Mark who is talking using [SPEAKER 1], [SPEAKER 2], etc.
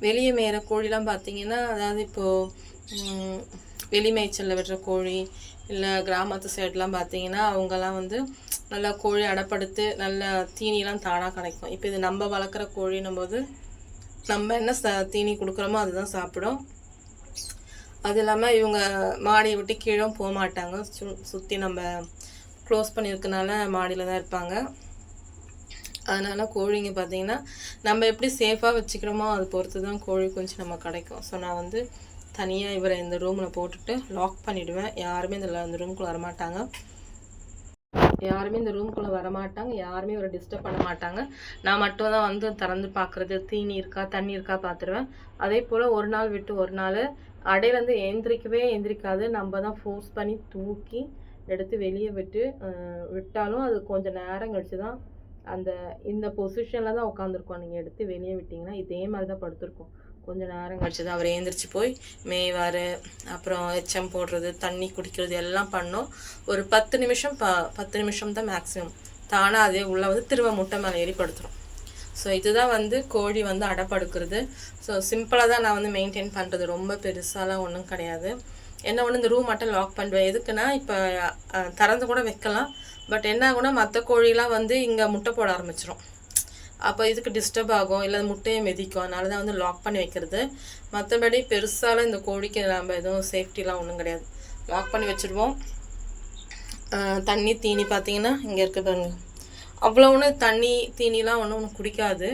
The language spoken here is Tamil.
[SPEAKER 1] வெளியே மேயிற கோழிலாம் பார்த்தீங்கன்னா, அதாவது இப்போது வெளி மேய்ச்சலில் விடுற கோழி இல்லை கிராமத்து சைட்லாம் பார்த்தீங்கன்னா அவங்கெல்லாம் வந்து நல்லா கோழி அடைப்படுத்து நல்ல தீனிலாம் தானாக கிடைக்கும். இப்போ இது நம்ம வளர்க்குற கோழின்னும் போது நம்ம என்ன தீனி கொடுக்குறோமோ அதுதான் சாப்பிடும். அது இல்லாமல் இவங்க மாடியை விட்டு கீழே போக மாட்டாங்க. சுற்றி நம்ம க்ளோஸ் பண்ணியிருக்கனால மாடியில் தான் இருப்பாங்க. அதனால் கோழிங்க பார்த்திங்கன்னா நம்ம எப்படி சேஃபாக வச்சுக்கிறோமோ அது பொறுத்து தான் கோழி கொஞ்சம் நம்ம கிடைக்கும். ஸோ நான் வந்து தனியாக இவரை இந்த ரூமில் போட்டுட்டு லாக் பண்ணிவிடுவேன். யாருமே இந்த ரூம்குள்ளே வரமாட்டாங்க. யாருமே இவரை டிஸ்டர்ப் பண்ண மாட்டாங்க. நான் மட்டும் தான் வந்து திறந்து பார்க்குறது, தீனி இருக்கா தண்ணி இருக்கா பார்த்துருவேன். அதே போல் ஒரு நாள் விட்டு ஒரு நாள் அடையிலேருந்து எந்திரிக்காது. நம்ம தான் ஃபோர்ஸ் பண்ணி தூக்கி எடுத்து வெளியே விட்டாலும் அது கொஞ்சம் நேரம் கழிச்சு தான் இந்த பொசிஷனில் தான் உட்காந்துருக்கோம். நீங்கள் எடுத்து வெளியே விட்டிங்கன்னா இதே மாதிரி தான் படுத்துருக்கோம். கொஞ்சம் நேரம் கழிச்சு தான் அவர் ஏந்திரிச்சு போய் மேய்வார். அப்புறம் எச்சம் போடுறது, தண்ணி குடிக்கிறது எல்லாம் பண்ணோம். ஒரு 10 நிமிஷம் தான் மேக்ஸிமம். தானாக அதே உள்ளே வந்து திரும்ப முட்டை மேலே ஏறி படுத்துரும். ஸோ இதுதான் வந்து கோழி வந்து அடைப்படுக்கிறது. ஸோ சிம்பிளாக தான் நான் வந்து மெயின்டைன் பண்ணுறது. ரொம்ப பெருசாலாம் ஒன்றும் கிடையாது. என்ன ஒன்று இந்த ரூம் மட்டும் லாக் பண்ணுவேன். எதுக்குன்னா இப்போ திறந்து கூட வைக்கலாம். பட் என்ன ஆகுனா மற்ற கோழிலாம் வந்து இங்கே முட்டை போட ஆரம்பிச்சிடும். அப்போ இதுக்கு டிஸ்டர்ப் ஆகும், இல்லை முட்டையை மிதிக்கும். அதனால தான் வந்து லாக் பண்ணி வைக்கிறது. மற்றபடி பெருசாலாம் இந்த கோழிக்கு நம்ம எதுவும் சேஃப்டிலாம் ஒன்றும் கிடையாது. லாக் பண்ணி வச்சுடுவோம். தண்ணி தீனி பார்த்தீங்கன்னா இங்கே இருக்குது பாருங்க. அவ்வளோ ஒன்று தண்ணி தீனிலாம் ஒன்றும் குடிக்காது.